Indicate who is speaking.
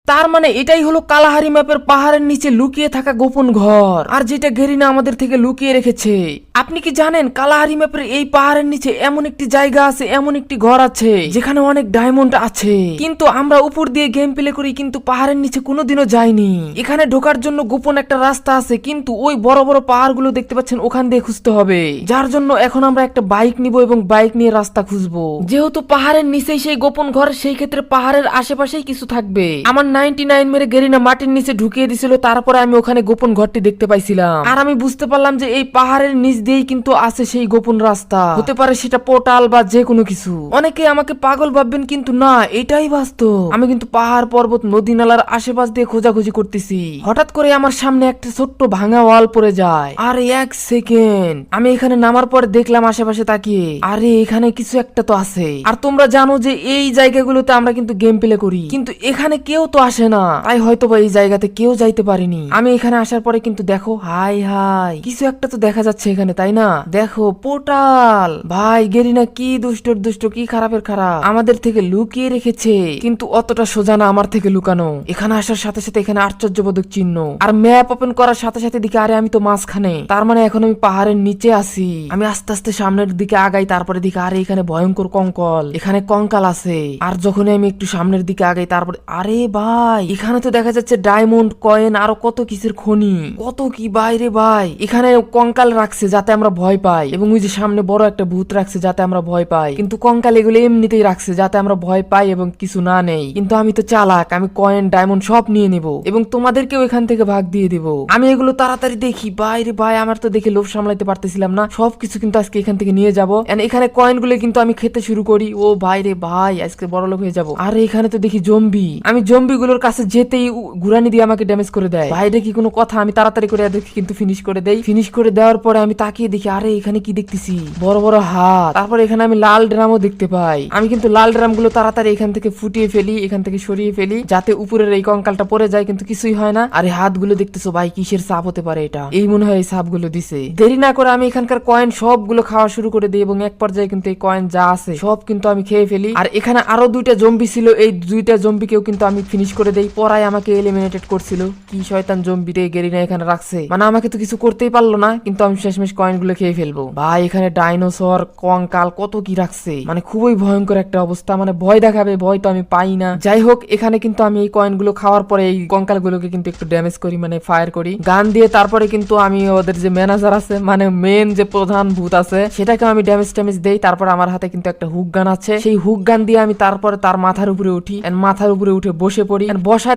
Speaker 1: তার মানে এটাই হলো কালাহারি ম্যাপের পাহাড়ের নিচে লুকিয়ে থাকা গোপন ঘর, আর যেটা গেরিনা আমাদের থেকে লুকিয়ে রেখেছে। আপনি কি জানেন কালাহারি ম্যাপের এই পাহাড়ের নিচে এমন একটি জায়গা আছে, এমন একটি ঘর আছে যেখানে অনেক ডায়মন্ড আছে, কিন্তু আমরা উপর দিয়ে গেম প্লে করি কিন্তু পাহাড়ের নিচে কোনোদিনও যাইনি। এখানে ঢোকার জন্য গোপন একটা রাস্তা আছে, কিন্তু ওই বড় বড় পাহাড়গুলো দেখতে পাচ্ছেন ওখান দিয়ে খুঁজতে হবে, যার জন্য এখন আমরা একটা বাইক নিব এবং বাইক নিয়ে রাস্তা খুঁজবো। যেহেতু পাহাড়ের নিচেই সেই গোপন ঘর, সেই ক্ষেত্রে পাহাড়ের আশেপাশেই কিছু থাকবে। আমার 99 মেরে গেরিনা মাটির নিচে ঢুকিয়ে দিছিল, তারপরে আমি ওখানে গোপন ঘরটি দেখতে পাইছিলাম, আর আমি বুঝতে পারলাম যে এই পাহাড়ের নিচ দিয়েই কিন্তু আছে সেই গোপন রাস্তা। হতে পারে সেটা পোর্টাল বা যে কোনো কিছু। অনেকে আমাকে পাগল ভাববেন, কিন্তু না, এটাই বাস্তব। আমি কিন্তু পাহাড় পর্বত নদী নালার আশেপাশ দিয়ে খোঁজাখুঁজি করতেছি। হঠাৎ করে আমার সামনে একটা ছোট্ট ভাঙা ওয়াল পড়ে যায়, আর 1 সেকেন্ড আমি এখানে নামার পরে দেখলাম আশেপাশে তাকিয়ে, আরে এখানে কিছু একটা তো আছে। আর তোমরা জানো যে এই জায়গাগুলোতে আমরা কিন্তু গেম প্লে করি, কিন্তু এখানে কেউ তো আসে না, তাই হয়তো বা এই জায়গাতে কেউ যাইতে পারেনি। আমি এখানে আসার পরে কিন্তু দেখো, হাই হাই, কিছু একটা তো দেখা যাচ্ছে এখানে, তাই না? দেখো পোর্টাল। ভাই গেরিনা কি দুষ্টর দুষ্ট, কি খারাপের খারাপ আমাদের থেকে লুকিয়ে রেখেছে, কিন্তু অতটা সোজা না আমার থেকে লুকানো। এখানে আসার সাথে সাথে এখানে আশ্চর্যবোধক চিহ্ন, আর ম্যাপ ওপেন করার সাথে সাথে দিকে আরে আমি তো মাঝখানে, তার মানে এখন আমি পাহাড়ের নিচে আছি। আমি আস্তে আস্তে সামনের দিকে আগাই, তারপরে দিকে আরে এখানে ভয়ঙ্কর কঙ্কাল, এখানে কঙ্কাল আছে। আর যখনই আমি একটু সামনের দিকে আগাই, তারপরে আরে ভাই এখানে তো দেখা যাচ্ছে ডায়মন্ড, কয়েন, আরো কত কিসের খনি, কত কি বাইরে ভাই। এখানে কঙ্কাল রাখছে যাতে আমরা ভয় পাই, এবং ওই যে সামনে বড় একটা ভূত রাখছে যাতে আমরা ভয় পাই, কিন্তু কঙ্কাল এগুলো এমনিতেই রাখছে যাতে আমরা ভয় পাই এবং কিছু না নেই। কিন্তু আমি তো চালাক, আমি কয়েন ডায়মন্ড সব নিয়ে নিব এবং তোমাদেরকেও এখান থেকে ভাগ দিয়ে দিব। আমি এগুলো তাড়াতাড়ি দেখি, বাইরে ভাই আমার তো দেখে লোভ সামলাইতে পারতেছিলাম না, সবকিছু কিন্তু আজকে এখান থেকে নিয়ে যাবো। এখানে কয়েন গুলো কিন্তু আমি খেতে শুরু করি। ও ভাইরে ভাই আজকে বড় লোক হয়ে যাবো। আর এখানে তো দেখি জম্বি, আমি জম্বি গুলোর কাছে যেতেই ঘুরানি দিয়ে আমাকে ড্যামেজ করে দেয়। বাইরে কি কোনো কথা, আমি তাড়াতাড়ি করে এদেরকে কিন্তু ফিনিশ করে দেই। ফিনিশ করে দেওয়ার পরে আমি তাকিয়ে দেখি, আরে এখানে কি দেখতেছি, বড় বড় হাত। তারপর এখানে আমি লাল ড্রামও দেখতে পাই। আমি কিন্তু লাল ড্রাম গুলো তাড়াতাড়ি এখান থেকে ফুটিয়ে ফেলি, এখান থেকে সরিয়ে ফেলি যাতে উপরের এই কঙ্কালটা পড়ে যায়, কিন্তু কিছুই হয় না। আরে হাত গুলো দেখতেছো ভাই, কিসের সাপ হতে পারে এটা? এই মনে হয় এই সাপ গুলো দিছে। দেরি না করে আমি এখানকার কয়েন সবগুলো খাওয়া শুরু করে দিই, এবং এক পর্যায়ে কিন্তু এই কয়েন যা আছে সব কিন্তু আমি খেয়ে ফেলি। আর এখানে আরো 2টা জম্বি ছিল, এই 2টা জম্বিকেও কিন্তু আমি ফিনিশ করে দেই। পরাই আমাকে এলিমিনেটেড করছিল, কি শয়তান জম্বি রে গেরিনা এখানে রাখছে, মানে আমাকে তো কিছু করতেই পারলো না, কিন্তু আমি শেষমেশ কয়েন গুলো খেয়ে ফেলবো। ভাই এখানে ডাইনোসর, কঙ্কাল, কত কি রাখছে, মানে খুবই ভয়ঙ্কর একটা অবস্থা, মানে ভয় দেখাবে, ভয় তো আমি পাই না। যাই হোক এখানে কিন্তু আমি এই কয়েন গুলো খাওয়ার পরে এই কঙ্কাল গুলোকে কিন্তু একটু ড্যামেজ করি, মানে ফায়ার করি গান দিয়ে। তারপরে কিন্তু আমি ওদের যে ম্যানেজার আছে, মানে মেন যে প্রধান ভূত আছে, সেটাকে আমি ড্যামেজ দেই। তারপর আমার হাতে কিন্তু একটা হুক গান আছে, সেই হুক গান দিয়ে আমি তারপরে তার মাথার উপরে উঠি, মাথার উপরে উঠে বসে পড়ি। বসার